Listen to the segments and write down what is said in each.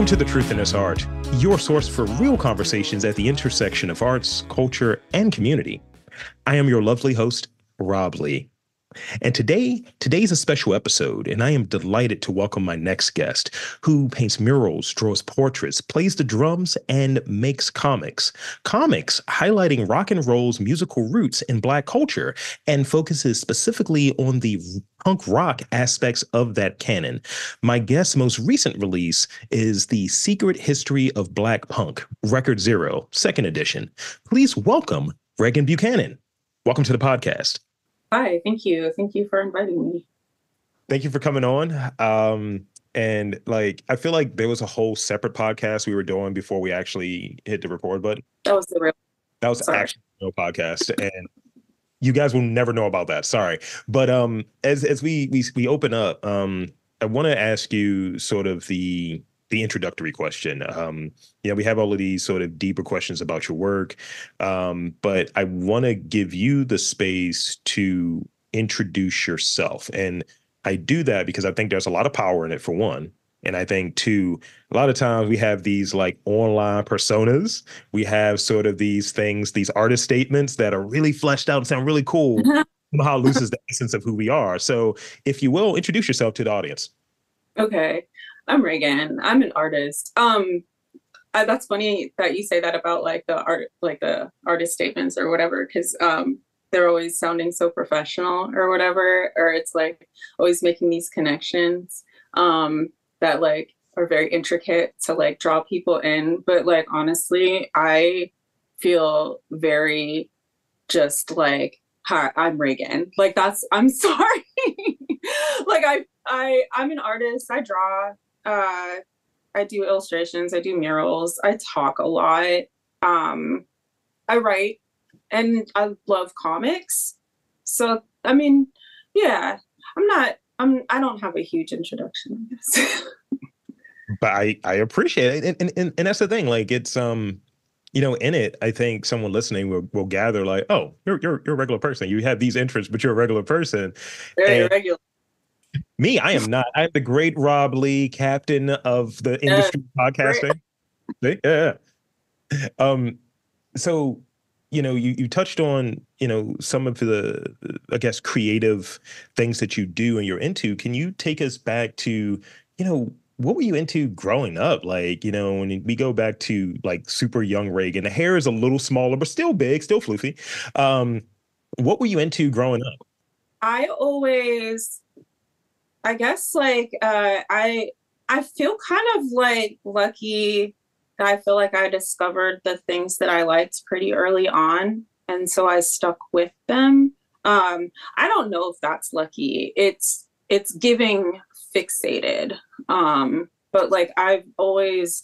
Welcome to The Truth in This Art, your source for real conversations at the intersection of arts, culture, and community. I am your lovely host, Rob Lee. And today's a special episode, and I am delighted to welcome my next guest, who paints murals, draws portraits, plays the drums, and makes comics. Comics highlighting rock and roll's musical roots in Black culture and focuses specifically on the punk rock aspects of that canon. My guest's most recent release is The Secret History of Black Punk, Record Zero, Second Edition. Please welcome Raeghan Buchanan. Welcome to the podcast. Hi, thank you. Thank you for inviting me. Thank you for coming on. And I feel like there was a whole separate podcast we were doing before we actually hit the record button. That was actually a real podcast, and you guys will never know about that. Sorry. But as we open up, I want to ask you sort of the introductory question. We have all of these sort of deeper questions about your work, but I want to give you the space to introduce yourself. And I do that because I think there's a lot of power in it, for one. And I think, two, a lot of times we have these like online personas. We have sort of these things, these artist statements that are really fleshed out and sound really cool. Somehow loses the essence of who we are. So if you will, introduce yourself to the audience. Okay. I'm Raeghan. I'm an artist. That's funny that you say that about the artist statements or whatever, because they're always sounding so professional or whatever, or it's like always making these connections that like are very intricate to like draw people in. But like honestly, I feel very just like, hi, I'm Raeghan. Like I'm sorry. Like I'm an artist. I draw. I do illustrations, I do murals, I talk a lot, I write, and I love comics. So, I mean, yeah, I don't have a huge introduction, I guess. But I appreciate it. And that's the thing, like it's, in it, I think someone listening will gather like, oh, you're a regular person. You have these interests, but you're a regular person. Very regular. Me, I am not. I'm the great Rob Lee, captain of the industry podcasting. Yeah. So, you touched on, some of the, I guess, creative things that you do and you're into. Can you take us back to, what were you into growing up? Like, when we go back to like super young Raeghan, the hair is a little smaller, but still big, still floofy. What were you into growing up? I guess like I feel kind of like lucky that I feel like I discovered the things that I liked pretty early on, and so I stuck with them. I don't know if that's lucky. It's giving fixated. But like I've always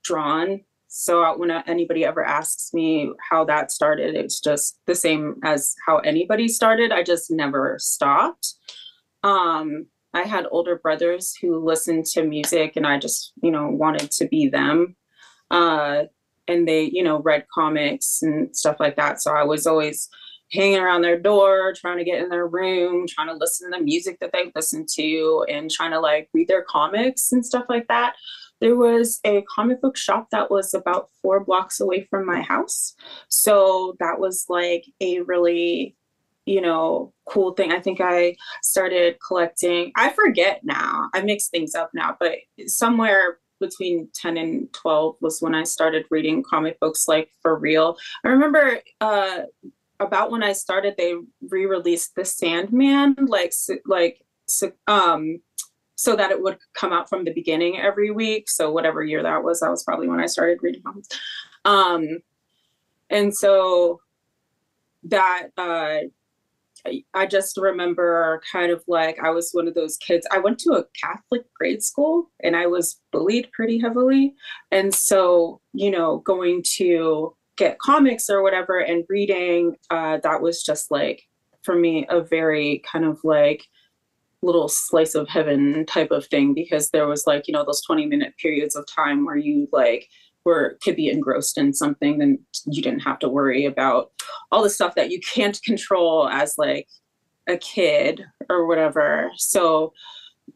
drawn. So when anybody ever asks me how that started, it's just the same as how anybody started. I just never stopped. I had older brothers who listened to music, and I just, wanted to be them. And they, read comics and stuff like that. So I was always hanging around their door, trying to get in their room, trying to listen to the music that they listened to, and trying to like read their comics and stuff like that. There was a comic book shop that was about 4 blocks away from my house. So that was like a really cool thing. I think I started collecting, I forget now, I mix things up now, but somewhere between 10 and 12 was when I started reading comic books, like for real. I remember about when I started, they re-released The Sandman, so that it would come out from the beginning every week. So whatever year that was probably when I started reading comics. And so that, I just remember kind of like I was one of those kids. I went to a Catholic grade school and I was bullied pretty heavily. And so, going to get comics or whatever and reading, that was just like, for me, a very kind of like little slice of heaven type of thing, because there was like, those 20-minute periods of time where you like could be engrossed in something, then you didn't have to worry about all the stuff that you can't control as like a kid or whatever. So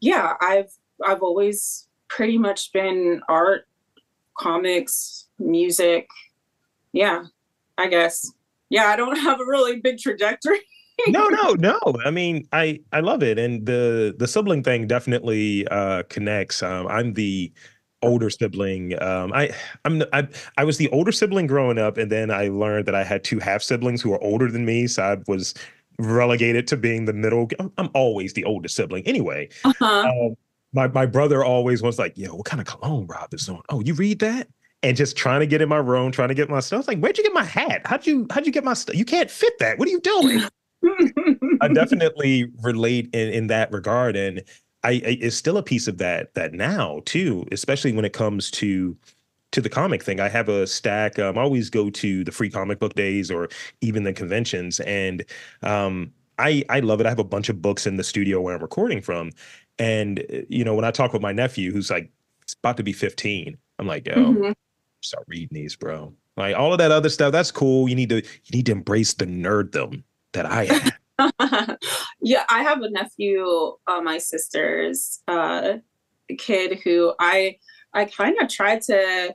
yeah, I've always pretty much been art, comics, music. Yeah, I guess. Yeah, I don't have a really big trajectory. No. I mean, I love it, and the sibling thing definitely connects. I'm the older sibling. I was the older sibling growing up, and then I learned that I had two half siblings who were older than me, so I was relegated to being the middle. I'm always the oldest sibling anyway. Uh-huh. Um, my brother always was like, "Yo, what kind of cologne Rob is on? Oh, you read that?" And just trying to get in my room, trying to get my stuff. I was like, "Where'd you get my hat? How'd you get my stuff? You can't fit that. What are you doing?" I definitely relate in that regard, and it's still a piece of that now too, especially when it comes to the comic thing. I have a stack. I always go to the free comic book days or even the conventions, and I love it. I have a bunch of books in the studio where I'm recording from, and when I talk with my nephew who's like it's about to be 15, I'm like, yo, Mhm. start reading these, bro. Like all of that other stuff, that's cool. You need to embrace the nerddom that I have. Yeah, I have a nephew, my sister's kid who I kind of tried to,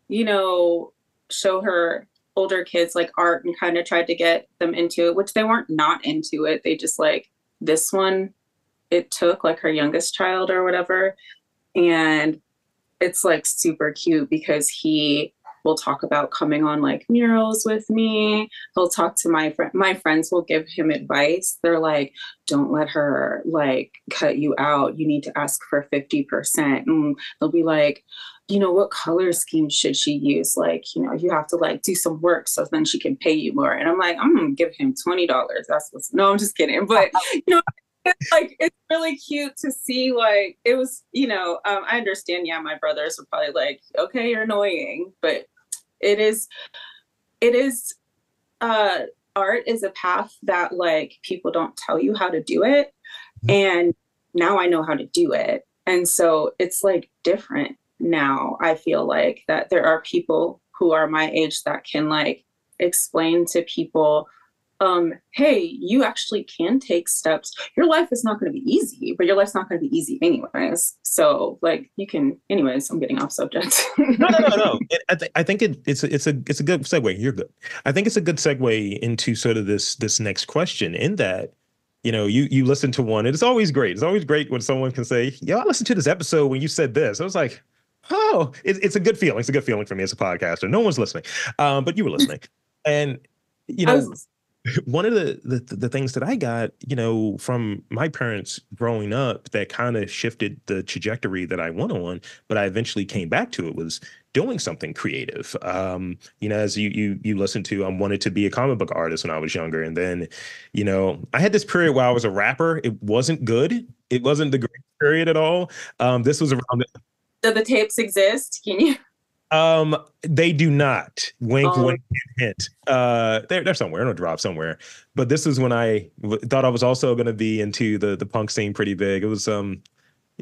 you know, show her older kids like art and kind of tried to get them into it, which they weren't not into it. They just like this one, it took like her youngest child or whatever. And it's like super cute because he will talk about coming on like murals with me. He'll talk to my friends will give him advice. They're like, don't let her like cut you out. You need to ask for 50%. And they'll be like, what color scheme should she use? Like, you have to like do some work so then she can pay you more. And I'm like, I'm gonna give him $20. No, I'm just kidding. But you know, it's really cute to see like it was I understand, yeah, my brothers were probably like, okay, you're annoying, but it is uh art is a path that like people don't tell you how to do it, and now I know how to do it, and so it's like different now. I feel like that there are people who are my age that can like explain to people, hey, you actually can take steps. Your life is not going to be easy, but your life's not going to be easy anyways. So like you can, anyways, I'm getting off subject. No. I think it's a good segue. You're good. I think it's a good segue into sort of this next question. In that, you listen to one, and it's always great. It's always great when someone can say, "Yo, I listened to this episode when you said this." I was like, "Oh, it's a good feeling. It's a good feeling for me as a podcaster. No one's listening, but you were listening, and you I know." was One of the things that I got, from my parents growing up that kind of shifted the trajectory that I went on, but I eventually came back to it was doing something creative. As you listen to, I wanted to be a comic book artist when I was younger, and then, I had this period where I was a rapper. It wasn't good. It wasn't the great period at all. This was around. Do the tapes exist? Can you? They do not. Wink, Um, wink, hint, hint. They're somewhere in a drop somewhere. But this is when I thought I was also going to be into the punk scene pretty big. It was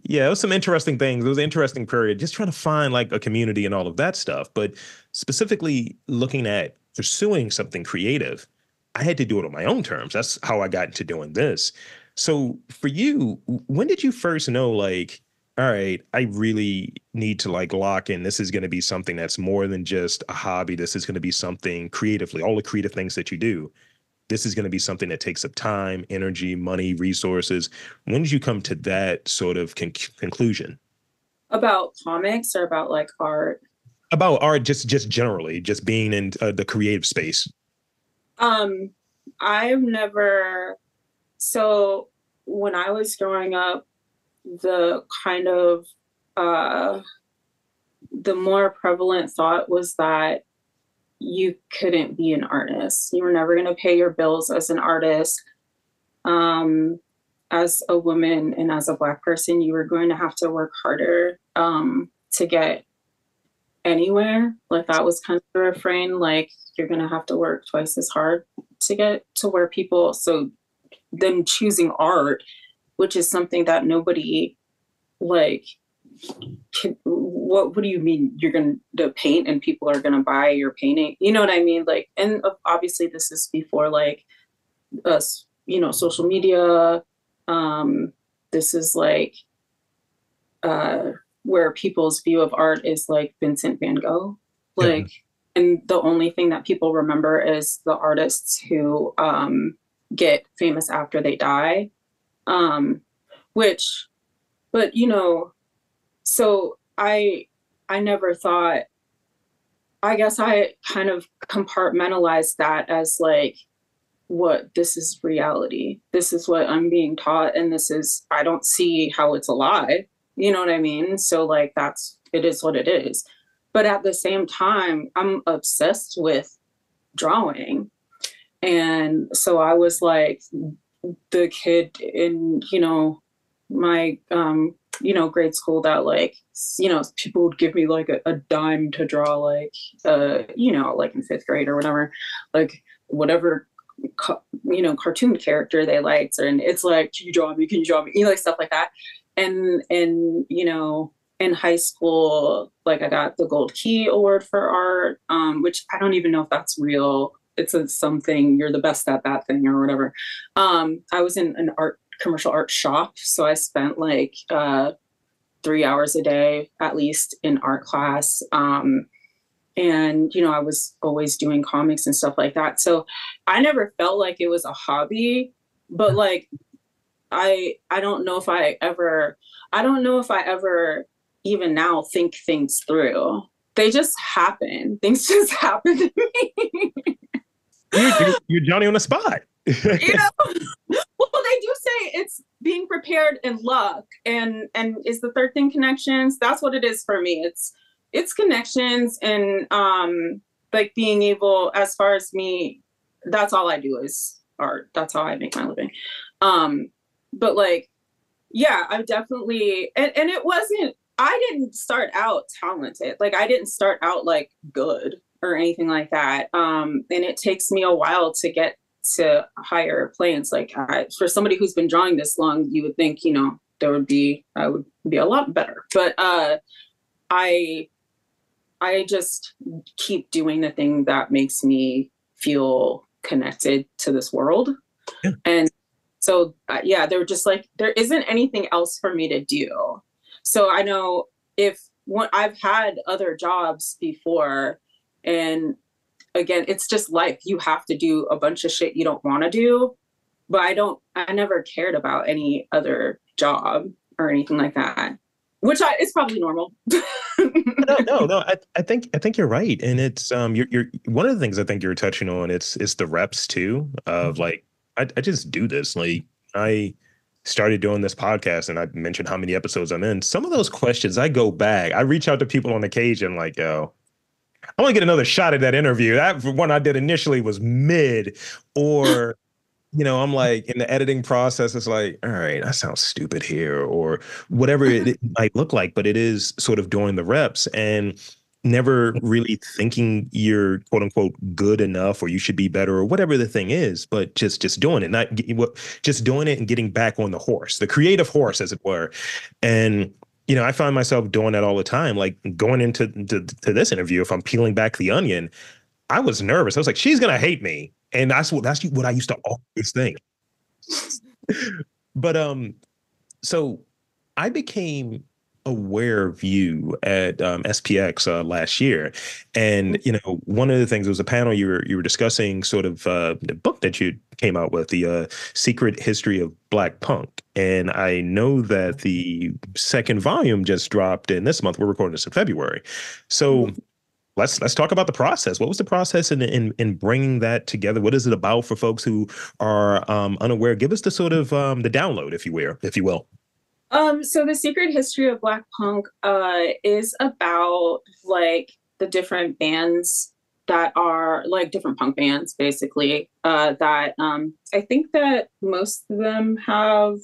yeah, it was some interesting things. It was an interesting period, just trying to find like a community and all of that stuff. But specifically looking at pursuing something creative, I had to do it on my own terms. That's how I got into doing this. So for you, when did you first know like, all right, I really need to like lock in. This is going to be something that's more than just a hobby. This is going to be something creatively, all the creative things that you do. This is going to be something that takes up time, energy, money, resources. When did you come to that sort of conclusion about comics or about like art? about art, just generally, just being in the creative space? Um, I've never. So when I was growing up, the kind of uh, the more prevalent thought was that you couldn't be an artist. You were never going to pay your bills as an artist. Um, as a woman and as a Black person, you were going to have to work harder to get anywhere. Like that was kind of the refrain. Like you're going to have to work twice as hard to get to where people. So them choosing art, which is something that nobody like what do you mean you're going to paint and people are going to buy your painting, you know what I mean? Like, and obviously this is before like us, social media. This is like where people's view of art is like Vincent van Gogh. Yeah. Like, and the only thing that people remember is the artists who get famous after they die. Which, but you know, so I never thought, I guess I kind of compartmentalized that as like, what, this is reality. This is what I'm being taught, and this is, I don't see how it's a lie. You know what I mean? So like it is what it is. But at the same time, I'm obsessed with drawing. And so I was like the kid in, my grade school that like, people would give me like a dime to draw, like like in fifth grade or whatever, like whatever cartoon character they liked, and it's like, can you draw me, like stuff like that. And in high school, like I got the Gold Key Award for art, which I don't even know if that's real. It's something, you're the best at that thing or whatever. I was in an commercial art shop, so I spent like 3 hours a day at least in art class. And I was always doing comics and stuff like that, so I never felt like it was a hobby. But like I don't know if I ever even now think things through. They just happen. Things just happen to me. You're Johnny on the spot. Well, they do say it's being prepared and luck, and is the third thing connections. That's what it is for me. It's connections, and like being able, as far as me, that's all I do is art. That's how I make my living. But like, yeah, I definitely, and it wasn't, I didn't start out talented. Like I didn't start out like good or anything like that. And it takes me a while to get to higher planes. Like for somebody who's been drawing this long, you would think, I would be a lot better. But I just keep doing the thing that makes me feel connected to this world. Yeah. And so, they're just like, there isn't anything else for me to do. So I know I've had other jobs before, and again, it's just life. You have to do a bunch of shit you don't want to do. But I never cared about any other job or anything like that, which it's probably normal. No. I think you're right, and it's you're one of the things I think you're touching on. It's the reps too of like I just do this. Like I started doing this podcast, and I mentioned how many episodes I'm in. Some of those questions, I go back, I reach out to people on occasion, like, yo, I want to get another shot at that interview. That one I did initially was mid, or I'm like in the editing process, it's like, all right, that sounds stupid here, or whatever it might look like, but it is sort of doing the reps and never really thinking you're quote unquote good enough or you should be better or whatever the thing is, but just doing it, just doing it and getting back on the horse, the creative horse, as it were. And I find myself doing that all the time, like going into to this interview. If I'm peeling back the onion, I was nervous. I was like, she's gonna hate me. And that's what I used to always think. But so I became aware of you at SPX last year, and one of the things, it was a panel you were discussing sort of the book that you came out with, the Secret History of Black Punk, and I know that the second volume just dropped in this month. We're recording this in February, so. Let's talk about the process. What was the process in bringing that together? What is it about for folks who are unaware? Give us the sort of the download, if you will. So the Secret History of Black Punk is about like the different bands that are like different punk bands, basically. That I think that most of them have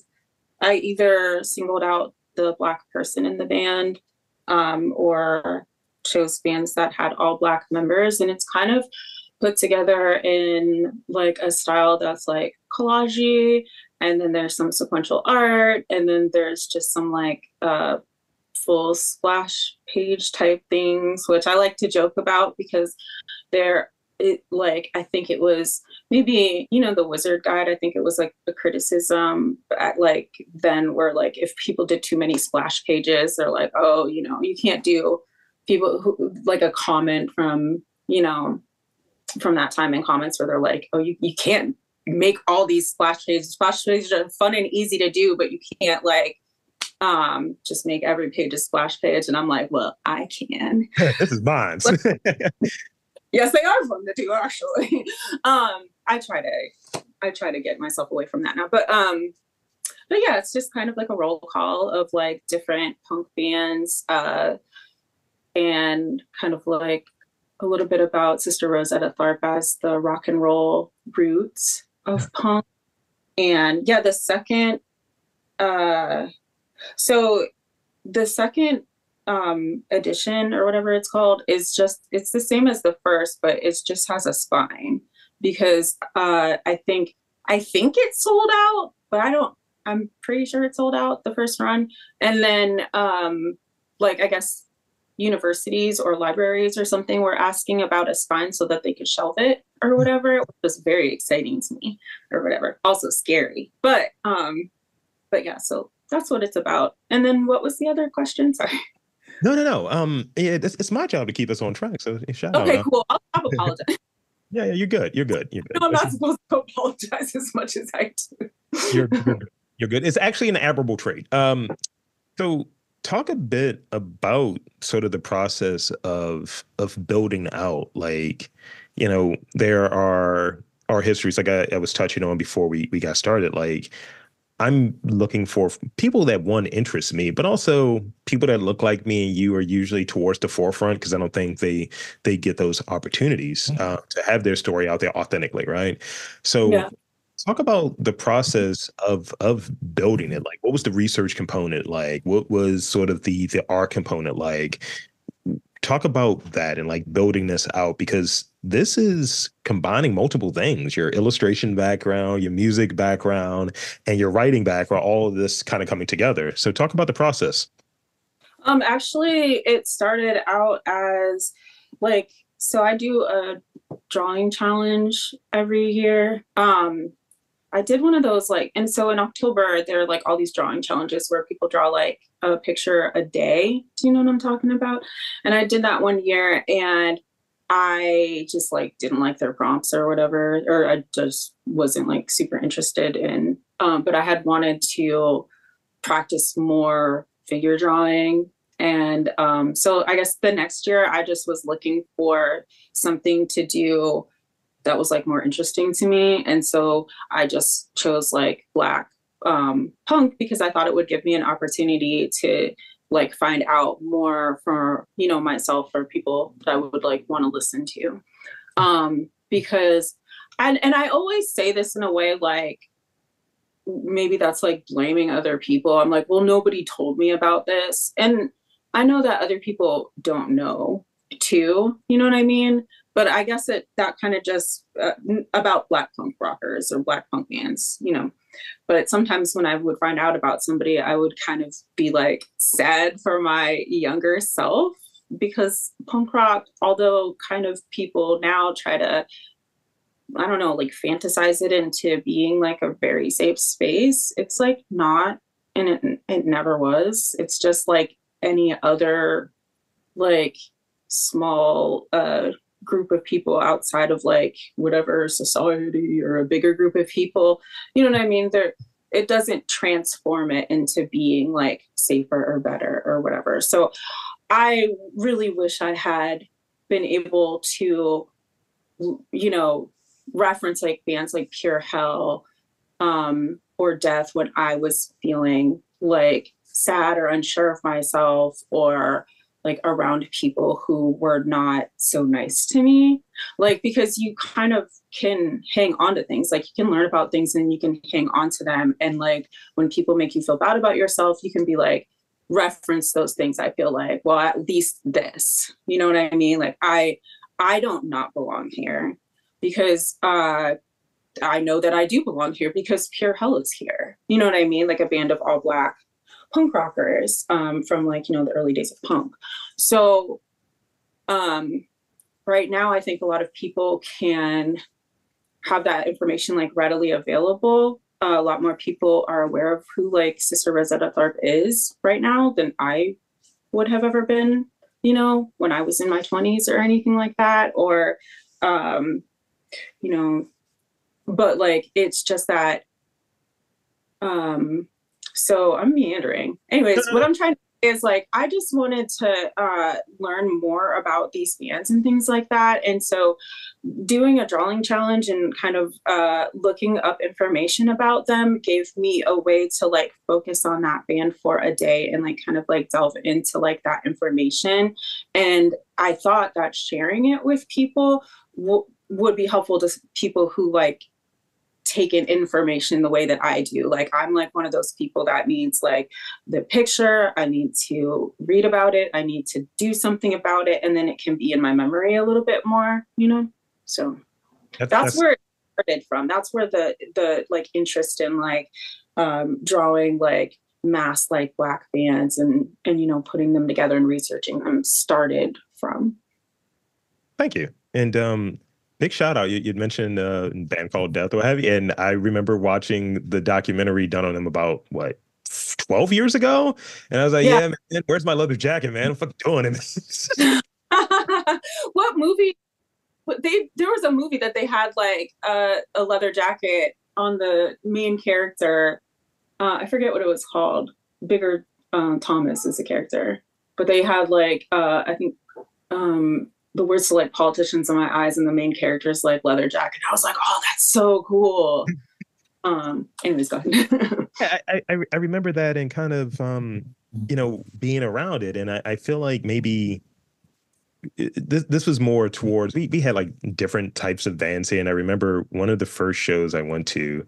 either singled out the Black person in the band, or chose bands that had all Black members, and it's kind of put together in like a style that's like collagey, and then there's some sequential art, and then there's just some like full splash page type things, which I like to joke about because they're it like I think it was maybe the Wizard Guide. I think it was like a criticism at like then where like if people did too many splash pages, they're like, oh, you can't do people who like a comment from from that time in comments where they're like, oh, you can't make all these splash pages. Splash pages are fun and easy to do, but you can't like just make every page a splash page. And I'm like, well, I can. This is mine. Yes, they are fun to do actually. I try to get myself away from that now. But yeah, it's just kind of like a roll call of like different punk bands, and kind of like a little bit about Sister Rosetta Tharpe as the rock and roll roots of punk. And yeah, so the second edition or whatever it's called is it's the same as the first, but it just has a spine because I think it's sold out, but I'm pretty sure it's sold out the first run. And then like I guess universities or libraries or something were asking about a spine so that they could shelve it or whatever. It was very exciting to me or whatever. Also scary. But yeah, so that's what it's about. And then what was the other question? Sorry. No. Yeah, it's my job to keep us on track. So shout out. Okay, cool. I'll apologize. Yeah, you're good. You're good. No, I'm not supposed to apologize as much as I do. You're good. It's actually an admirable trait. So talk a bit about sort of the process of building out, like, there are histories like I was touching on before we got started. Like, I'm looking for people that one interest me, but also people that look like me and you are usually towards the forefront because I don't think they get those opportunities to have their story out there authentically, right? So Yeah. talk about the process of building it. Like, what was the research component like? What was sort of the art component like? Talk about that and like building this out, because this is combining multiple things: your illustration background, your music background, and your writing background, all of this kind of coming together. So talk about the process. Actually it started out as like, so I do a drawing challenge every year. I did one of those like, and so in October there are like all these drawing challenges where people draw like a picture a day. Do you know what I'm talking about? And I did that one year and I just like didn't like their prompts or whatever, or I just wasn't like super interested in, but I had wanted to practice more figure drawing. And so I guess the next year I just was looking for something to do that was like more interesting to me. And so I just chose like Black punk because I thought it would give me an opportunity to like find out more for, myself or people that I would like want to listen to. Because, and I always say this in a way like, maybe that's like blaming other people. I'm like, well, nobody told me about this. And I know that other people don't know too, you know what I mean? But I guess that kind of just about Black punk rockers or Black punk bands, But sometimes when I would find out about somebody, I would kind of be like sad for my younger self because punk rock, although kind of people now try to, I don't know, like fantasize it into being like a very safe space, it's like not, and it never was. It's just like any other like small group of people outside of like whatever society or a bigger group of people, you know what I mean? It doesn't transform it into being like safer or better or whatever. So I really wish I had been able to, reference like bands like Pure Hell or Death when I was feeling like sad or unsure of myself or like around people who were not so nice to me, like because you kind of can hang on to things, like you can learn about things and you can hang on to them, and like when people make you feel bad about yourself, you can be like reference those things. I feel like, well, at least this, you know what I mean? Like I don't not belong here because I know that I do belong here because Pure Hell is here, you know what I mean? Like a band of all Black punk rockers from like, the early days of punk. So right now I think a lot of people can have that information like readily available. A lot more people are aware of who like Sister Rosetta Tharpe is right now than I would have ever been, when I was in my 20s or anything like that. Or, um, you know, but like it's just that so I'm meandering. No, Anyways, no, what no. I'm trying to say is like I just wanted to learn more about these bands and things like that. And so doing a drawing challenge and kind of looking up information about them gave me a way to like focus on that band for a day and like kind of like delve into like that information. And I thought that sharing it with people would be helpful to people who like take in information the way that I do. Like I'm like one of those people that needs like the picture, I need to read about it, I need to do something about it, and then it can be in my memory a little bit more. So that's That's where it started from. That's where the like interest in like drawing like mass like Black bands and putting them together and researching them started from. Thank you. And big shout out. You'd mentioned a band called Death or what have you. And I remember watching the documentary done on them about what, 12 years ago? And I was like, Yeah. yeah, man, where's my leather jacket, man? I'm fucking doing it. What movie? There was a movie that they had like a leather jacket on the main character. I forget what it was called. Bigger Thomas is a character, but they had like I think the words to like politicians in my eyes and the main character's like leather jacket. I was like, oh, that's so cool. Anyways, go ahead. Yeah, I remember that and kind of being around it. And I feel like maybe this was more towards we had like different types of bands here. And I remember one of the first shows I went to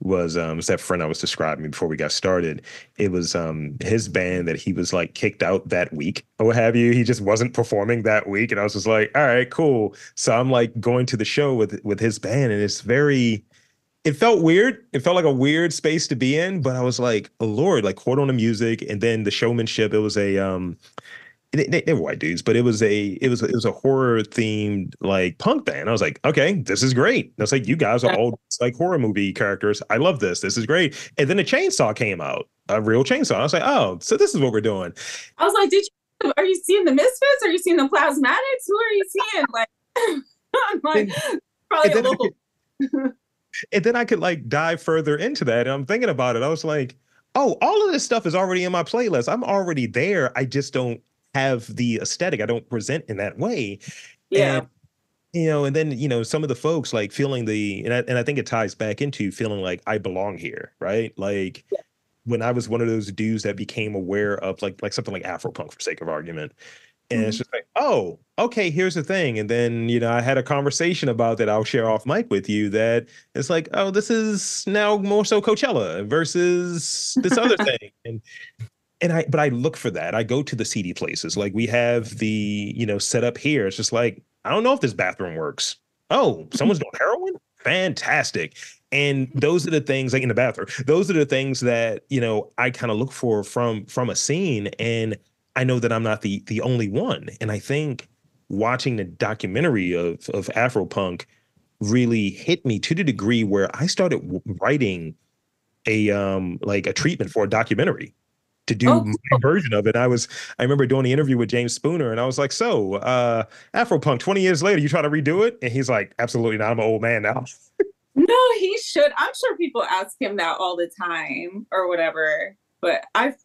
was that friend I was describing before we got started. It was his band that he was like kicked out that week or what have you. He just wasn't performing that week. And I was just like, all right, cool. So I'm like going to the show with his band, and it felt weird. It felt like a weird space to be in, but I was like, oh Lord, like caught on the music and then the showmanship. It was a they were white dudes, but it was a horror themed like punk band. I was like, okay, this is great. I was like, you guys are all like horror movie characters. I love this. This is great. And then a chainsaw came out, a real chainsaw. I was like, oh, so this is what we're doing. I was like, are you seeing the Misfits? Are you seeing the Plasmatics? Who are you seeing? Like, I'm like, And, probably and a then I local. could, and then I could like dive further into that. And I'm thinking about it. I was like, oh, all of this stuff is already in my playlist. I'm already there. I just don't have the aesthetic. I don't present in that way. Yeah. And and then some of the folks like feeling and I think it ties back into feeling like I belong here, right? Like Yeah. when I was one of those dudes that became aware of like something like Afropunk for sake of argument. And it's Mhm. just like, oh, okay, here's the thing. And then, I had a conversation about that I'll share off mic with you that it's like, oh, this is now more so Coachella versus this other thing. But I look for that. I go to the seedy places. Like we have the, setup here. It's just like, I don't know if this bathroom works. Oh, someone's doing heroin? Fantastic. And those are the things like in the bathroom. Those are the things that, I kind of look for from a scene. And I know that I'm not the only one. And I think watching the documentary of Afropunk really hit me to the degree where I started writing a treatment for a documentary to do Oh, my cool. version of it. I remember doing the interview with James Spooner, and I was like, so Afropunk 20 years later, you try to redo it? And he's like, absolutely not. I'm an old man now. No, he should. I'm sure people ask him that all the time or whatever. But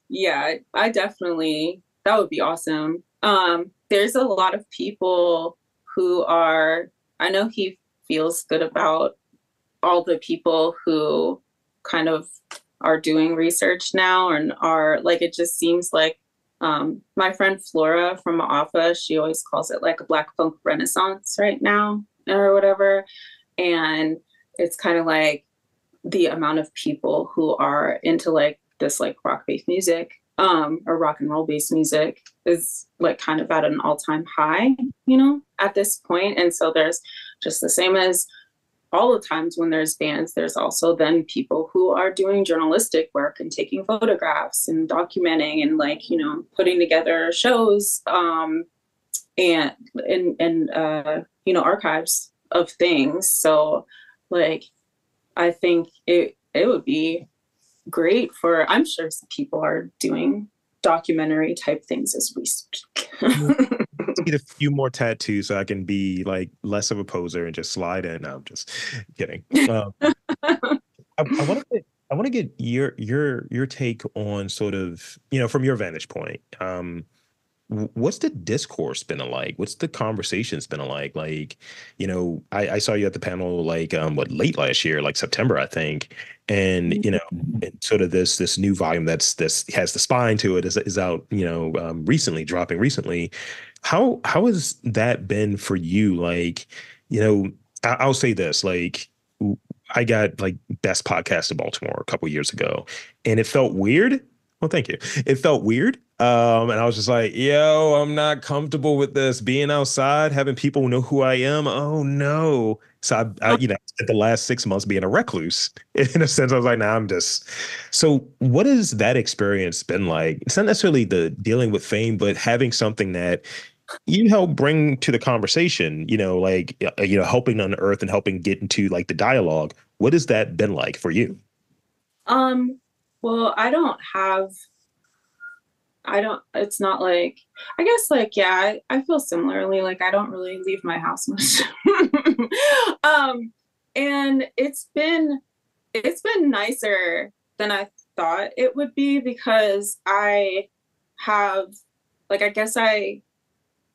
yeah, I definitely, that would be awesome. There's a lot of people who I know he feels good about all the people who kind of are doing research now and are like, it just seems like my friend Flora from AFA, she always calls it like a Black funk renaissance right now or whatever. And it's kind of like the amount of people who are into like this like rock based music or rock and roll based music is like kind of at an all-time high, at this point. And so there's just the same as all the times when there's bands, there's also then people who are doing journalistic work and taking photographs and documenting and like, putting together shows. and archives of things. So like I think it would be great for, I'm sure some people are doing documentary type things as we speak. Need a few more tattoos so I can be like less of a poser and just slide in. No, I'm just kidding. I want to get your take on sort of, from your vantage point. What's the discourse been like? What's the conversations been like? Like, I saw you at the panel like late last year, like September, I think. And and sort of this new volume this has the spine to it is out, dropping recently. How has that been for you? Like, I'll say this, like I got like best podcast in Baltimore a couple years ago, and it felt weird. Well, thank you. It felt weird. And I was just like, yo, I'm not comfortable with this being outside, having people know who I am. Oh no. So spent the last 6 months being a recluse in a sense. I was like, nah, I'm just. So what has that experience been like? It's not necessarily the dealing with fame, but having something that you help bring to the conversation, helping unearth and helping get into like the dialogue. What has that been like for you? Well, it's not like, I guess like, yeah, I feel similarly. Like I don't really leave my house much. And it's been nicer than I thought it would be, because I have, like, I guess I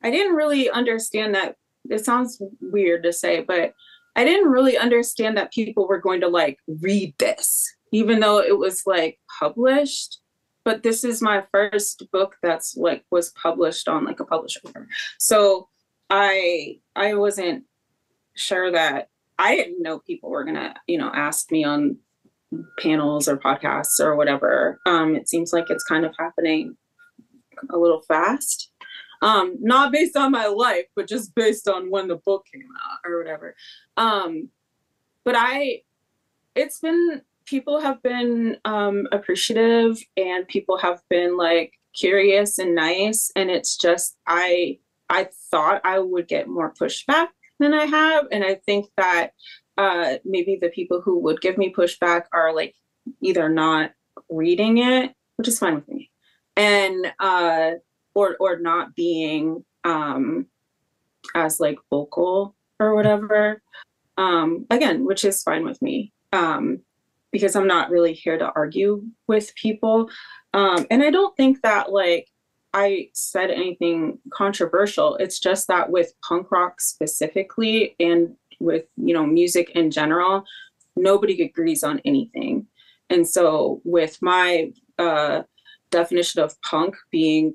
didn't really understand that. It sounds weird to say, but I didn't really understand that people were going to like read this, even though it was like published. But this is my first book that's like was published on like a publisher. So I wasn't sure that, I didn't know people were gonna, ask me on panels or podcasts or whatever. It seems like it's kind of happening a little fast. Not based on my life, but just based on when the book came out or whatever. But people have been appreciative, and people have been like curious and nice. And it's just, I thought I would get more pushback than I have. And I think that maybe the people who would give me pushback are like either not reading it, which is fine with me, and or not being as like vocal or whatever. Again, which is fine with me, because I'm not really here to argue with people. And I don't think that like I said anything controversial. It's just that with punk rock specifically, and with, music in general, nobody agrees on anything. And so with my definition of punk being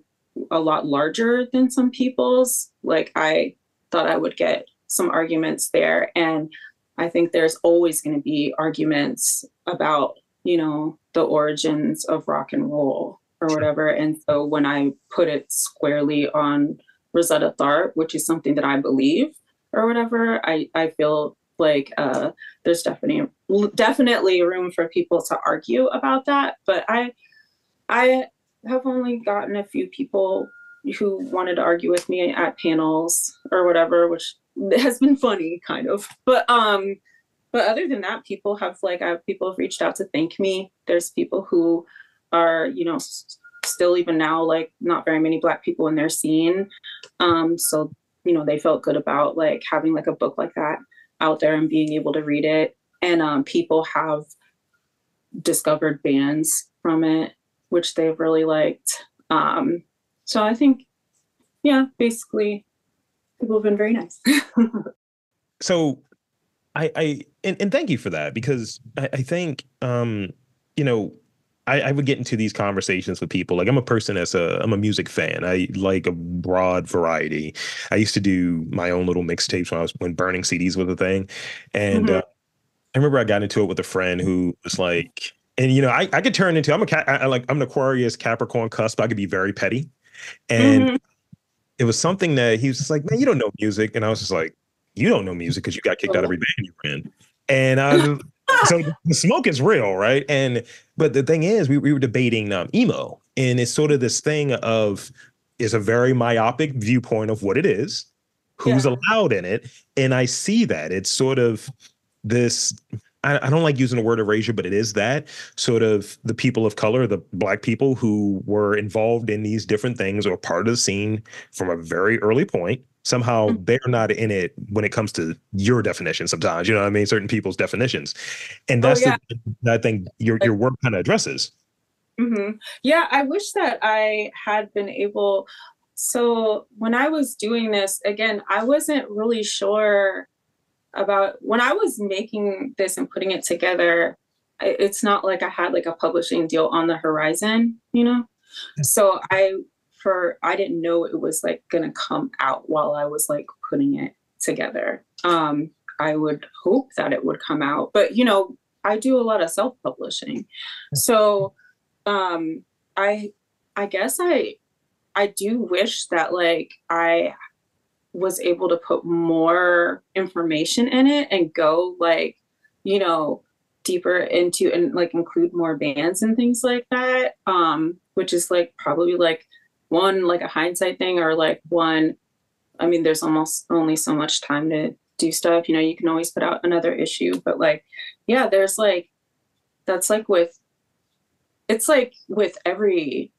a lot larger than some people's, like I thought I would get some arguments there. And I think there's always going to be arguments about, the origins of rock and roll or whatever. And so when I put it squarely on Rosetta Tharpe, which is something that I believe or whatever, I feel like there's definitely room for people to argue about that. But I have only gotten a few people who wanted to argue with me at panels or whatever, which has been funny kind of. But other than that, people have reached out to thank me. There's people who are, still even now, like not very many Black people in their scene. So, they felt good about like having like a book like that out there and being able to read it. And people have discovered bands from it, which they've really liked. So I think, yeah, basically people have been very nice. So and thank you for that, because I think, I would get into these conversations with people. Like I'm a music fan. I like a broad variety. I used to do my own little mixtapes when burning CDs was a thing. And I remember I got into it with a friend who was like, and I could turn into, I'm an Aquarius Capricorn cusp. I could be very petty. And it was something that he was just like, man, you don't know music. And I was just like, you don't know music because you got kicked out of every band you were in. And so the smoke is real, right? But the thing is, we were debating emo, and it's sort of this thing of is a very myopic viewpoint of what it is, who's Yeah. allowed in it. And I see that it's sort of this, I don't like using the word erasure, but it is that sort of the people of color, the Black people who were involved in these different things or part of the scene from a very early point. Somehow they're not in it when it comes to your definition sometimes, you know what I mean? Certain people's definitions. And Oh that's yeah. I think your work kind of addresses. Mm-hmm. Yeah, I wish that I had been able. So when I was doing this, again, I wasn't really sure about when I was making this and putting it together. It's not like I had like a publishing deal on the horizon, you know? So I didn't know it was like gonna come out while I was like putting it together. I would hope that it would come out, but you know, I do a lot of self-publishing. So um I I guess I do wish that like I was able to put more information in it and go like, you know, deeper into and like include more bands and things like that. Which is like probably like one like a hindsight thing or like one, I mean, there's almost only so much time to do stuff. You know, you can always put out another issue, but like, yeah, there's like that's like with it's like with every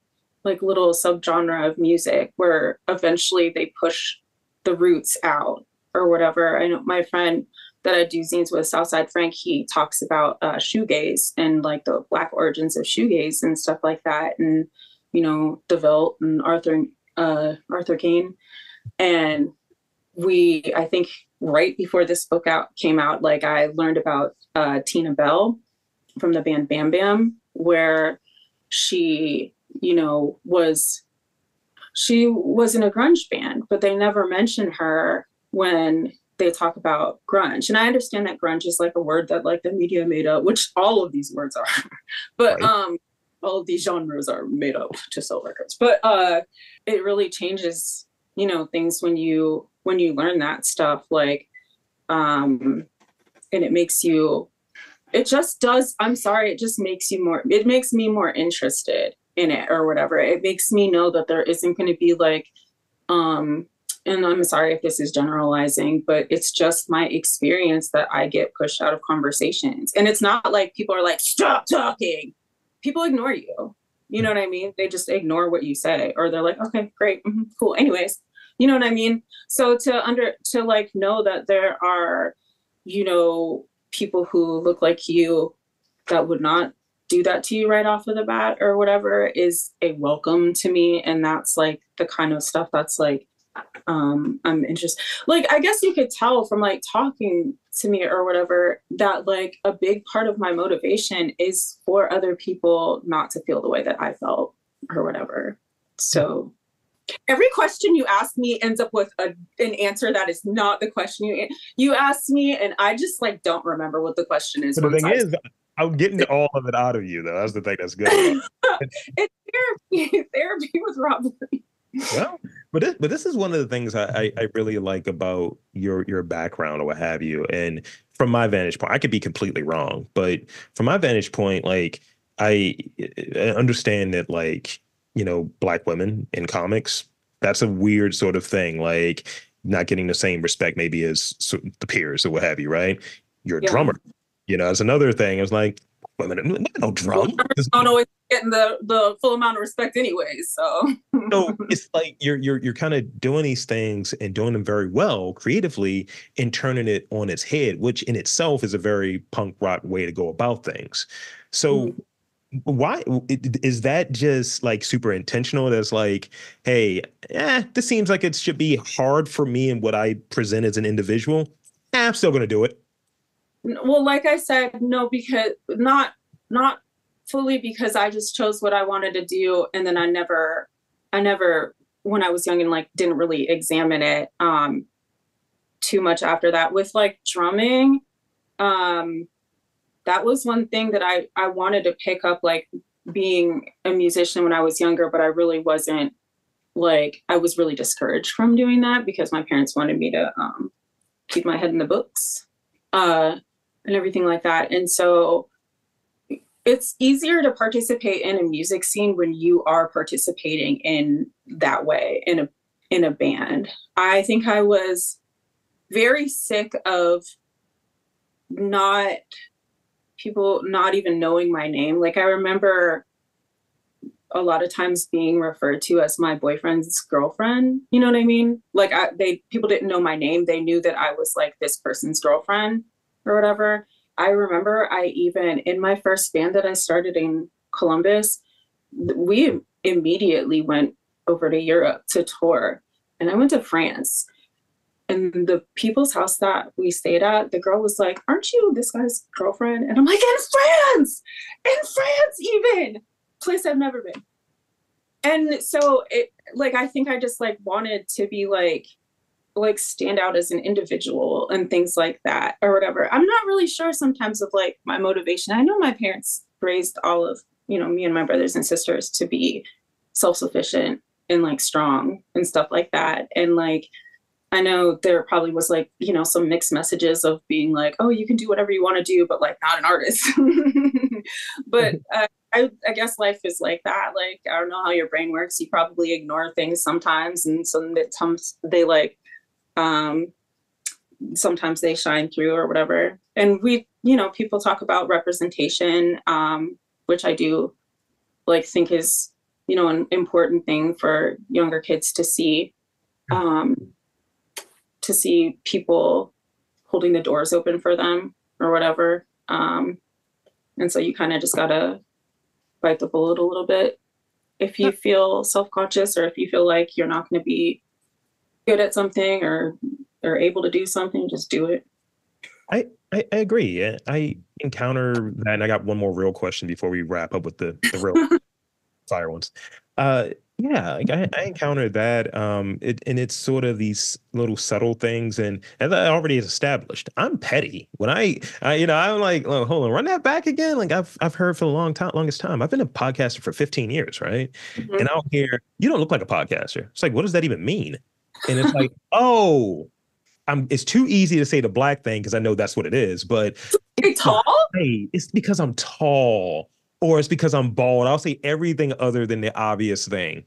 like little subgenre of music where eventually they push the roots out or whatever. I know my friend that I do zines with, Southside Frank, he talks about shoegaze and like the Black origins of shoegaze and stuff like that. And, you know, DeVille and Arthur Kane. And I think right before this book came out, like I learned about Tina Bell from the band Bam Bam, where she, you know, she was in a grunge band, but they never mention her when they talk about grunge. And I understand that grunge is like a word that like the media made up, which all of these words are, but Right. all of these genres are made up to sell records. But it really changes, you know, things when you learn that stuff, like and it makes you it just does, I'm sorry, it just makes you more, it makes me more interested in it or whatever. It makes me know that there isn't going to be like, and I'm sorry if this is generalizing, but it's just my experience that I get pushed out of conversations. And it's not like people are like, stop talking. People ignore you. You know what I mean? They just ignore what you say, or they're like, okay, great, cool. Anyways, you know what I mean? So to like know that there are, you know, people who look like you that would not do that to you right off of the bat or whatever is a welcome to me. And that's like the kind of stuff that's like, I'm interested. Like, I guess you could tell from like talking to me or whatever that like a big part of my motivation is for other people not to feel the way that I felt or whatever. So every question you ask me ends up with an answer that is not the question you asked me, and I just like don't remember what the question is But the once thing I. is, I'm getting all of it out of you, though. That's the thing that's good about it. It's therapy with Robin. Well, but this is one of the things I really like about your background or what have you. And from my vantage point, I could be completely wrong, but from my vantage point, like I understand that like, you know, Black women in comics, that's a weird sort of thing, like not getting the same respect maybe as the peers or what have you, right? You're a Yeah. drummer, you know, that's another thing. It's like women don't Well, drum. not always getting the full amount of respect anyways. So So it's like you're kind of doing these things and doing them very well creatively and turning it on its head, which in itself is a very punk rock way to go about things. So why is that just like super intentional? That's like, hey, this seems like it should be hard for me and what I present as an individual. I'm still gonna do it. well, like I said, no, because not fully because I just chose what I wanted to do, and then I never when I was young and like didn't really examine it too much after that. With like drumming, um that was one thing that I wanted to pick up, like being a musician when I was younger, but I really wasn't. Like I was really discouraged from doing that because my parents wanted me to keep my head in the books and everything like that. And so it's easier to participate in a music scene when you are participating in that way in a band. I think I was very sick of not people not even knowing my name. Like I remember a lot of times being referred to as my boyfriend's girlfriend. You know what I mean? Like people didn't know my name. They knew that I was like this person's girlfriend or whatever. I remember I even in my first band that I started in Columbus, we immediately went over to Europe to tour. And I went to France. And the people's house that we stayed at, the girl was like, "Aren't you this guy's girlfriend?" And I'm like, in France, even place I've never been. And so it like I think I just like wanted to be like stand out as an individual and things like that or whatever. I'm not really sure sometimes of like my motivation. I know my parents raised all of, me and my brothers and sisters to be self-sufficient and like strong and stuff like that. And like I know there probably was like, some mixed messages of being like, oh, you can do whatever you want to do, but like not an artist. But I guess life is like that. Like, I don't know how your brain works. You probably ignore things sometimes. And sometimes they like, sometimes they shine through or whatever. And people talk about representation, which I do like think is, an important thing for younger kids to see. To see people holding the doors open for them or whatever. And so you kind of just gotta bite the bullet a little bit. If you feel self-conscious or if you feel like you're not going to be good at something or able to do something, just do it. I agree. I encounter that, and I got one more real question before we wrap up with the real fire ones. Yeah, like I encountered that. And it's sort of these little subtle things, and as I already established, I'm petty. When I'm like, oh, hold on, run that back again. Like I've heard for the longest time. I've been a podcaster for 15 years, right? Mm-hmm. And I'll hear, you don't look like a podcaster. It's like, what does that even mean? And it's like, oh, it's too easy to say the black thing because I know that's what it is, but it's tall? It's because I'm tall. Or it's because I'm bald. I'll say everything other than the obvious thing.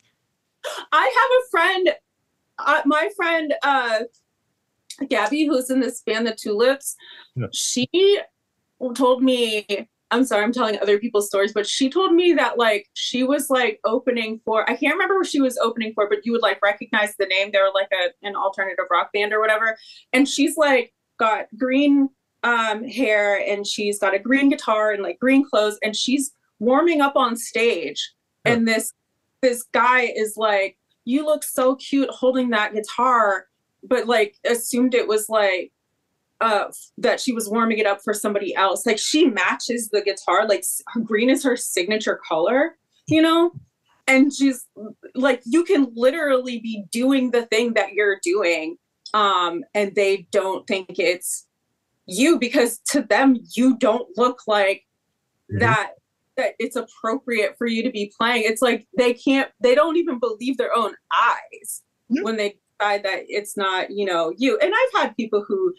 I have a friend, my friend, Gabby, who's in this band, The Tulips. Yeah. She told me, I'm sorry, I'm telling other people's stories, but she told me that like she was like opening for, I can't remember what she was opening for, but you would like recognize the name. They were like an alternative rock band or whatever. And she's like got green hair and she's got a green guitar and like green clothes and she's warming up on stage. Yeah. And this guy is like, "You look so cute holding that guitar," but like assumed it was like that she was warming it up for somebody else. Like she matches the guitar, like green is her signature color, and she's like, you can literally be doing the thing that you're doing and they don't think it's you because to them you don't look like that it's appropriate for you to be playing. It's like they don't even believe their own eyes when they decide that it's not, you. And I've had people who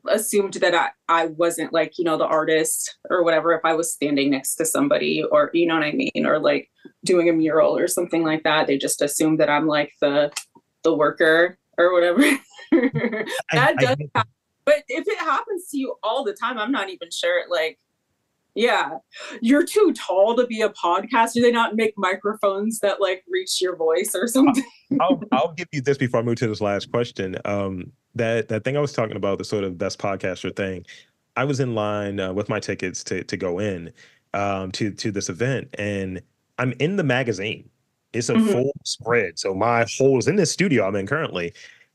assumed that I wasn't like, the artist or whatever, if I was standing next to somebody or, you know what I mean? Or like doing a mural or something like that. They just assume that I'm like the worker or whatever. That does happen. But if it happens to you all the time, I'm not even sure like, yeah, you're too tall to be a podcaster. Do they not make microphones that like reach your voice or something? I'll give you this before I move to this last question. That thing I was talking about, the sort of best podcaster thing. I was in line with my tickets to go in to this event, and I'm in the magazine. It's a full spread, so my whole is in this studio I'm in currently,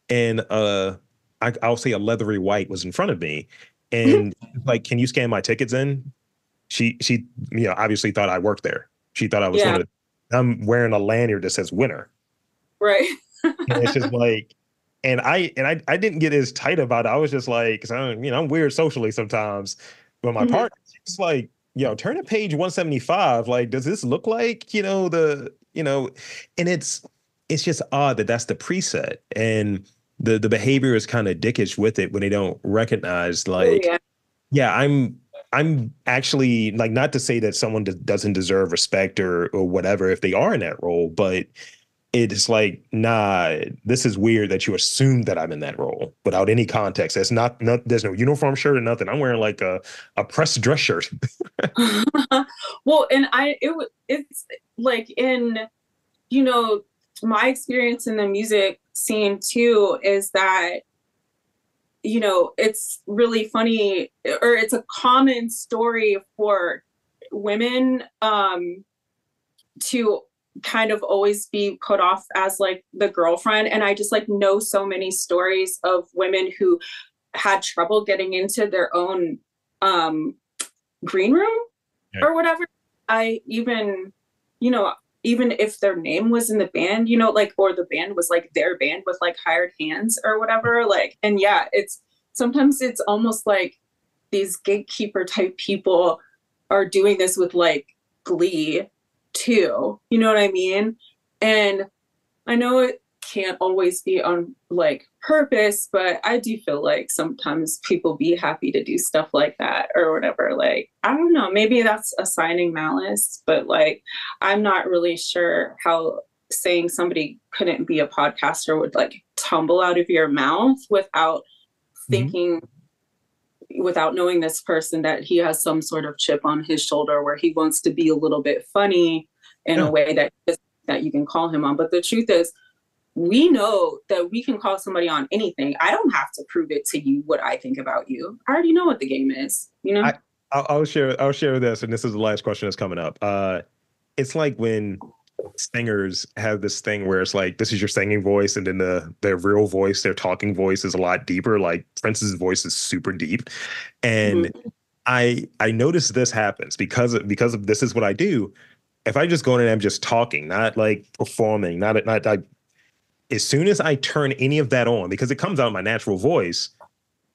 and I'll say a leathery white was in front of me, and like, "Can you scan my tickets in?" She obviously thought I worked there. She thought I was one of the, I'm wearing a lanyard that says winner. Right. And it's just like, and I didn't get as tight about it. I was just like, cause I'm weird socially sometimes, but my partner, she's like, turn to page 175. Like, does this look like, and it's just odd that that's the preset and the behavior is kind of dickish with it when they don't recognize like, I'm I'm actually like, not to say that someone doesn't deserve respect or whatever if they are in that role, but it's like, nah, this is weird that you assume that I'm in that role without any context. That's not there's no uniform shirt or nothing. I'm wearing like a pressed dress shirt. Well, and it's like in, you know, my experience in the music scene too is that, you know, it's really funny, or it's a common story for women to kind of always be put off as like the girlfriend. And I just like know so many stories of women who had trouble getting into their own green room Yeah. or whatever. I even, you know, even if their name was in the band, you know, like, or the band was like their band with like hired hands or whatever, like, and yeah, it's sometimes it's almost like these gatekeeper type people are doing this with like glee too, you know what I mean? And I know it can't always be on like purpose, but I do feel like sometimes people be happy to do stuff like that or whatever. Like, I don't know, maybe that's assigning malice, but like, I'm not really sure how saying somebody couldn't be a podcaster would like tumble out of your mouth without Mhm. thinking, without knowing this person, that he has some sort of chip on his shoulder where he wants to be a little bit funny in a Yeah. way that you can call him on. But the truth is, we know that we can call somebody on anything. I don't have to prove it to you what I think about you. I already know what the game is, you know? I I'll share this, and this is the last question that's coming up. It's like when singers have this thing where it's like, this is your singing voice, and then their real voice, their talking voice is a lot deeper. Like Prince's voice is super deep, and Mm-hmm. I notice this happens because of this is what I do. If I just go in and I'm just talking, not like performing, not like, as soon as I turn any of that on, because it comes out in my natural voice,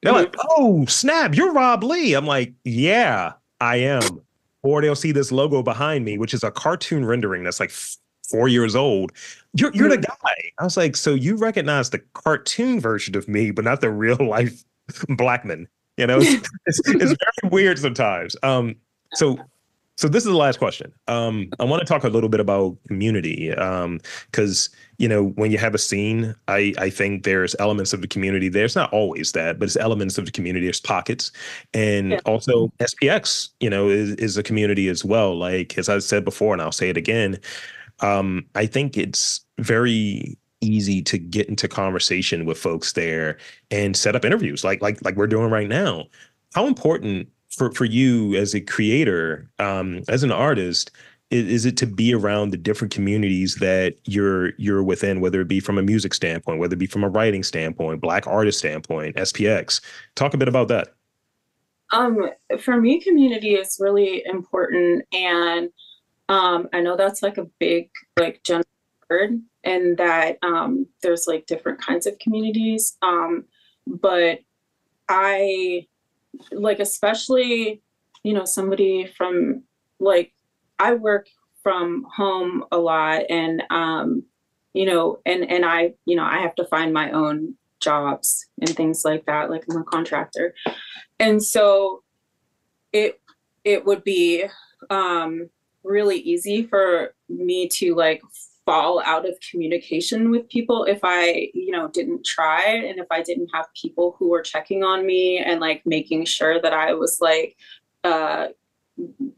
they're like, Mm-hmm. "Oh, snap, you're Rob Lee." I'm like, "Yeah, I am." Or they'll see this logo behind me, which is a cartoon rendering that's like 4 years old. You're the Mm-hmm. guy. I was like, "So you recognize the cartoon version of me, but not the real life Blackman?" You know, it's very weird sometimes. So so this is the last question. I want to talk a little bit about community, because when you have a scene, I think there's elements of the community. There's not always that, but it's elements of the community. There's pockets, and Yeah. also SPX, is a community as well. Like as I said before, and I'll say it again. I think it's very easy to get into conversation with folks there and set up interviews like we're doing right now. How important for you as a creator, as an artist, is it to be around the different communities that you're within, whether it be from a music standpoint, whether it be from a writing standpoint, Black artist standpoint, SPX? Talk a bit about that. Um, for me, community is really important. And I know that's like a big, like, general word, and that there's like different kinds of communities. But I like, especially, somebody from like, I work from home a lot, and and I have to find my own jobs and things like that. Like, I'm a contractor, and so it it would be really easy for me to like fall out of communication with people if I, didn't try, and if I didn't have people who were checking on me and like making sure that I was like uh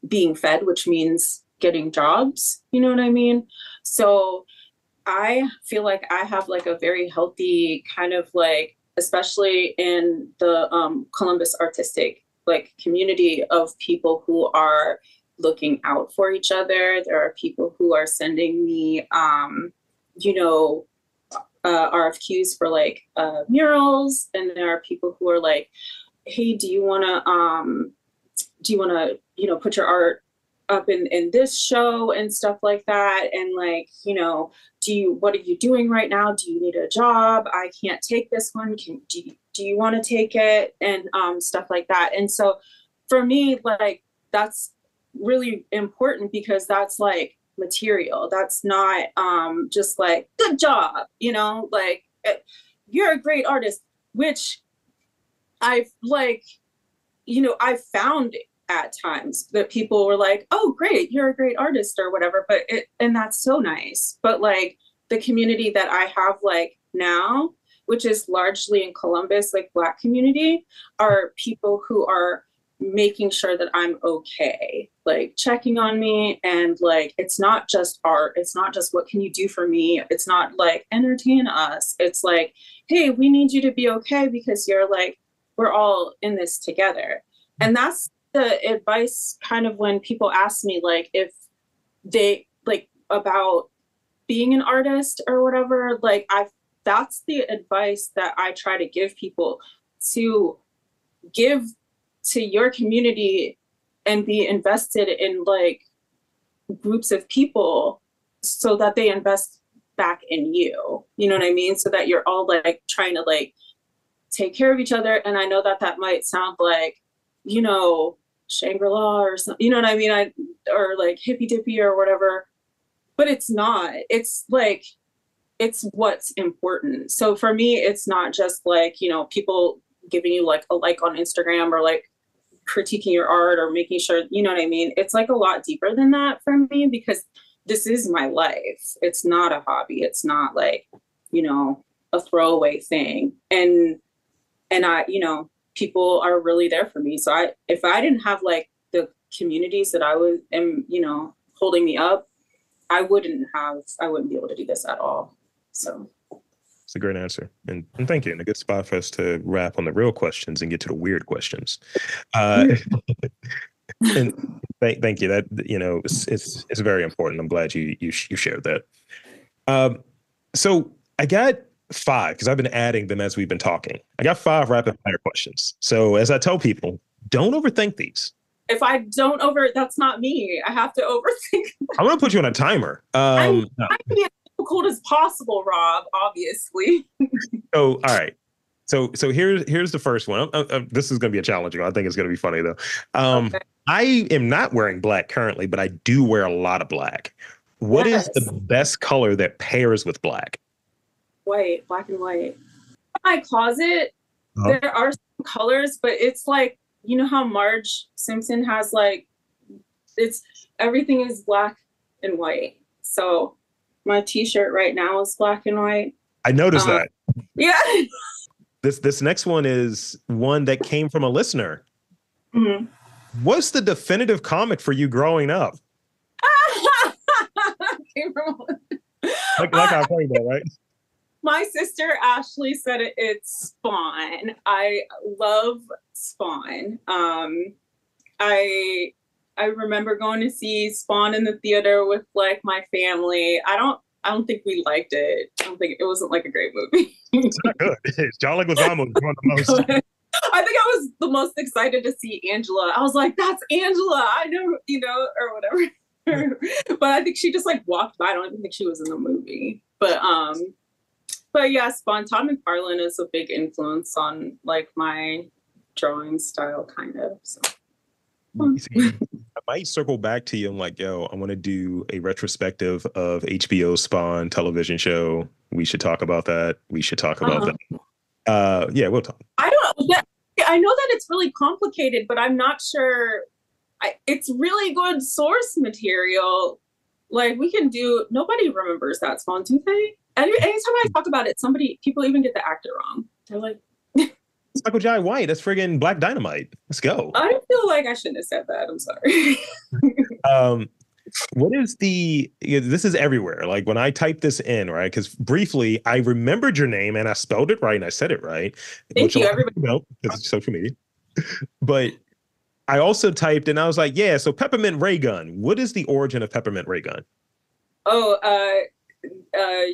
being fed, which means getting jobs, you know what I mean? So I feel like I have like a very healthy kind of like, especially in the Columbus artistic like community, of people who are looking out for each other. There are people who are sending me, you know, RFQs for like murals, and there are people who are like, "Hey, do you want to, put your art up in this show and stuff like that?" And like, what are you doing right now? Do you need a job? I can't take this one. Do you want to take it? And stuff like that. And so for me, like, that's really important, because that's like material. That's not just like, good job, like, you're a great artist, which I've like, I found at times that people were like, oh, great, you're a great artist or whatever. And that's so nice. But like the community that I have like now, which is largely in Columbus, like Black community, are people who are making sure that I'm okay, like checking on me. And like, it's not just art. It's not just what can you do for me? It's not like entertain us. It's like, hey, we need you to be okay because you're like, we're all in this together. And that's the advice kind of when people ask me like if they like about being an artist or whatever, like that's the advice that I try to give people, to give to your community and be invested in like groups of people so that they invest back in you. You know what I mean? So that you're all like trying to like take care of each other. And I know that that might sound like, you know, Shangri-La or something, you know what I mean? Or like hippy dippy or whatever, but it's not. It's like, it's what's important. So for me, it's not just like, you know, people giving you like a like on Instagram or like critiquing your art or making sure, you know what I mean? It's like a lot deeper than that for me because this is my life. It's not a hobby. It's not like, you know, a throwaway thing. And I, you know, people are really there for me. So if I didn't have like the communities that am, you know, holding me up, I wouldn't be able to do this at all. So it's a great answer. And thank you. And a good spot for us to wrap on the real questions and get to the weird questions. And thank you. That, you know, it's very important. I'm glad you shared that. So I got 5 because I've been adding them as we've been talking. I got 5 rapid fire questions. So as I tell people, don't overthink these. If I don't that's not me. I have to overthink. I'm going to put you on a timer. I'm be as difficult as possible, Rob, obviously. So, all right. So here's the first one. This is going to be a challenging one. I think it's going to be funny though. Okay. I am not wearing black currently, but I do wear a lot of black. What is the best color that pairs with black? White, black and white. In my closet, there are some colors, but it's like, you know how Marge Simpson has like, everything is black and white. So my t-shirt right now is black and white. I noticed that. Yeah. This next one is one that came from a listener. Mm-hmm. What's the definitive comic for you growing up? like I played that, right? My sister Ashley said it's Spawn. I love Spawn. I remember going to see Spawn in the theater with like my family. I don't think we liked it. I don't think it wasn't like a great movie. It's not good. John Leguizamo was one of the most. I think I was the most excited to see Angela. I was like, that's Angela. I know, you know, or whatever. But I think she just like walked by. I don't even think she was in the movie. But yeah, Spawn. Todd McFarlane is a big influence on like my drawing style, kind of. So. I might circle back to you. I'm like, yo, I want to do a retrospective of HBO's Spawn television show. We should talk about that. We should talk about that. Yeah, we'll talk. I know that it's really complicated, but I'm not sure. It's really good source material. Like nobody remembers that Spawn, do they? Anytime I talk about it, people even get the actor wrong. They're like, it's Michael Jai White. That's friggin' Black Dynamite. Let's go. I feel like I shouldn't have said that. I'm sorry. What is this is everywhere. Like when I type this in, right? Because briefly, I remembered your name and I spelled it right and I said it right. Thank you, everybody. Because it's social media. But I also typed and I was like, yeah, so Peppermint Raeghan. What is the origin of Peppermint Raeghan? Oh,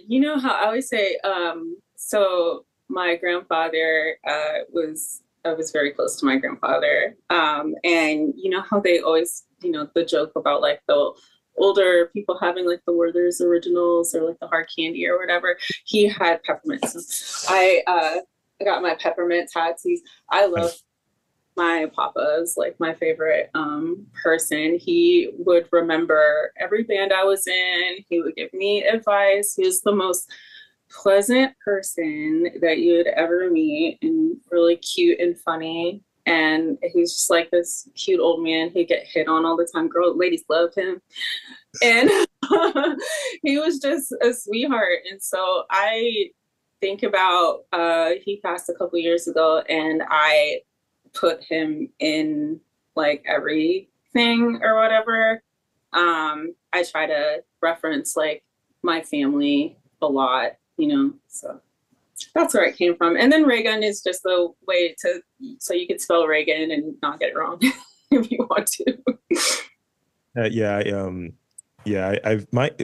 you know how I always say, so my grandfather I was very close to my grandfather. And you know how they always, you know, the joke about like the older people having like the Werther's originals or like the hard candy or whatever. He had peppermints. I got my peppermint tattoos. I love my papa is like my favorite person. He would remember every band I was in. He would give me advice. He was the most pleasant person that you would ever meet and really cute and funny. And he's just like this cute old man. He'd get hit on all the time. Ladies loved him. And he was just a sweetheart. And so I think about he passed a couple years ago, and I put him in like everything or whatever. I try to reference like my family a lot, so that's where it came from. And then Raeghan is just the way to, so you could spell Raeghan and not get it wrong if you want to.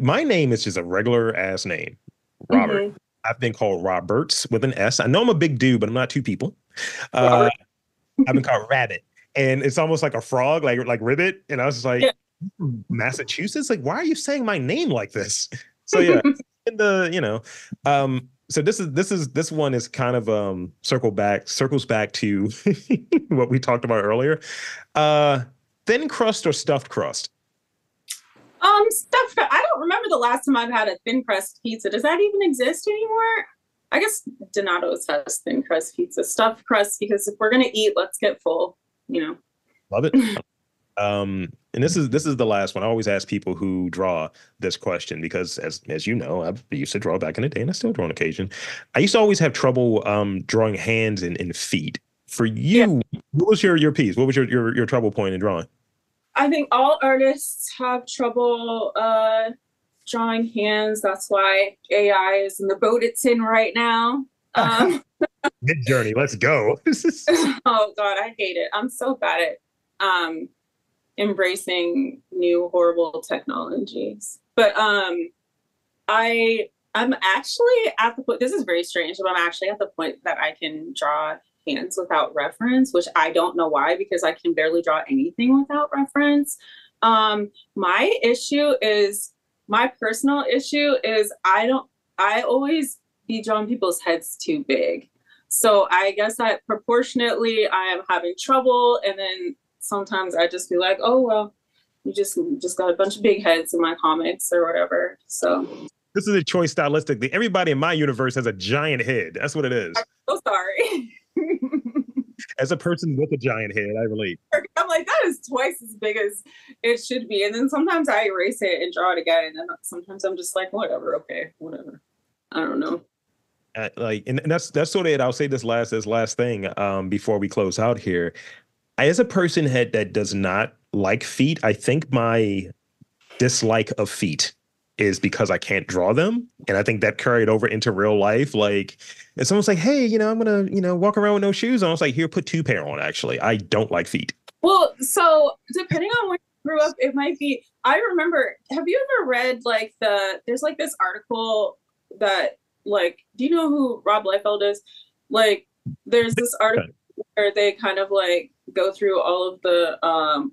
My name is just a regular ass name, Robert. Mm-hmm. I've been called Roberts with an S. I know I'm a big dude, but I'm not two people. I've been called Rabbit, and it's almost like a frog, like Ribbit. And I was just like, yeah. Massachusetts, like, why are you saying my name like this? So yeah, so this one is kind of circles back to what we talked about earlier. Thin crust or stuffed crust? Stuffed. I don't remember the last time I've had a thin crust pizza. Does that even exist anymore? I guess Donato's has thin crust pizza. Stuffed crust, because if we're gonna eat, let's get full. Love it. And this is the last one. I always ask people who draw this question because, as you know, I used to draw back in the day, and I still draw on occasion. I used to always have trouble drawing hands and feet. For you, what was your piece? What was your trouble point in drawing? I think all artists have trouble drawing hands. That's why AI is in the boat it's in right now. Mid-journey, let's go. Oh God, I hate it. I'm so bad at embracing new horrible technologies. But I'm actually at the point, this is very strange, but I'm actually at the point that I can draw hands without reference, which I don't know why, because I can barely draw anything without reference. My personal issue is I always be drawing people's heads too big. So I guess that proportionately I am having trouble. And then sometimes I just be like, oh, well, you just got a bunch of big heads in my comics or whatever. So this is a choice stylistically. Everybody in my universe has a giant head. That's what it is. I'm so sorry. As a person with a giant head, I relate. I'm like, that is twice as big as it should be. And then sometimes I erase it and draw it again. And then sometimes I'm just like, whatever, okay, whatever. I don't know. And that's sort of it. I'll say this last thing before we close out here. As a person that does not like feet, I think my dislike of feet is because I can't draw them. And I think that carried over into real life. Like, if someone's like, hey, I'm going to, walk around with no shoes on. I was like, here, put 2 pair on, actually. I don't like feet. Well, so depending on where you grew up, it might be, I remember, have you ever read there's like this article that like, do you know who Rob Liefeld is? Like, there's this article where they kind of like go through all of the,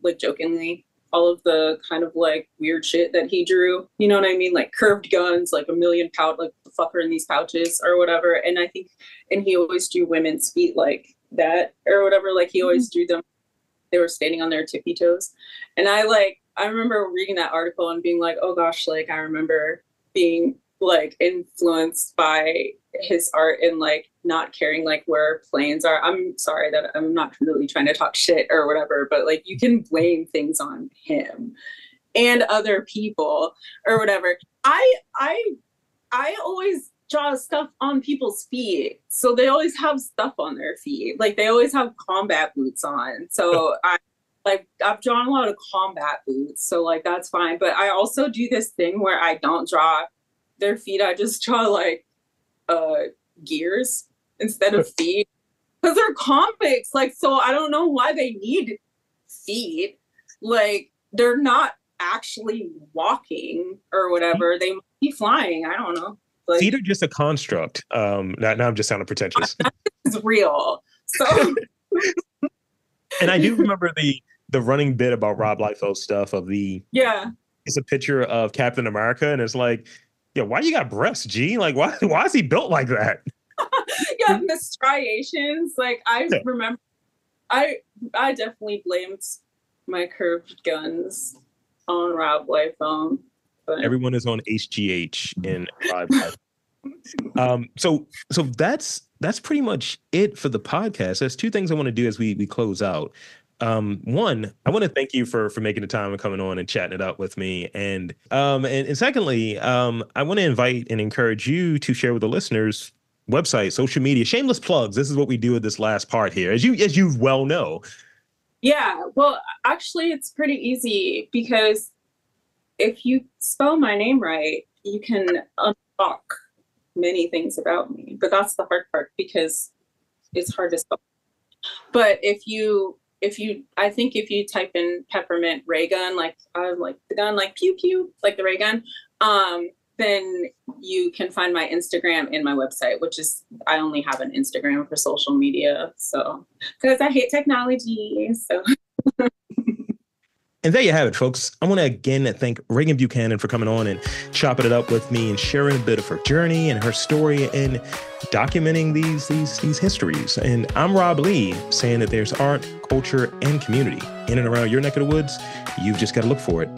like jokingly, all of the kind of like weird shit that he drew, you know what I mean? Like curved guns, like a million pouch, like the fucker in these pouches or whatever. And I think, and he always drew women's feet like that or whatever. Like he always drew them, they were standing on their tippy toes. And I remember reading that article and being like, oh gosh, like I remember being like influenced by his art and like not caring like where planes are. I'm sorry that I'm not really trying to talk shit or whatever, but like you can blame things on him and other people or whatever. I always draw stuff on people's feet, so they always have stuff on their feet. Like they always have combat boots on. So I've drawn a lot of combat boots, so like that's fine. But I also do this thing where I don't draw their feet. I just draw like gears instead of feet, because they're comics. Like, so I don't know why they need feet. Like they're not actually walking or whatever. They might be flying. I don't know. Like, feet are just a construct. Now I'm just sounding pretentious. It's real. So and I do remember the running bit about Rob Liefeld's stuff of it's a picture of Captain America, and it's like, yeah, why you got breasts, G? Like, why is he built like that? Yeah, the striations. Like, I remember, I definitely blamed my curved guns on Rob Liefeld. But everyone is on HGH in 5. So that's pretty much it for the podcast. There's two things I want to do as we close out. One, I want to thank you for making the time and coming on and chatting it up with me. And secondly, I want to invite and encourage you to share with the listeners website, social media, shameless plugs. This is what we do with this last part here, as you well know. Yeah, well, actually, it's pretty easy because if you spell my name right, you can unlock many things about me. But that's the hard part because it's hard to spell. But I think if you type in peppermint Raeghan, like the gun, like pew pew, like the Raeghan, then you can find my Instagram and my website, which is, I only have an Instagram for social media. So, because I hate technology. So. And there you have it, folks. I want to again thank Raeghan Buchanan for coming on and chopping it up with me and sharing a bit of her journey and her story and documenting these histories. And I'm Rob Lee, saying that there's art, culture, and community in and around your neck of the woods. You've just got to look for it.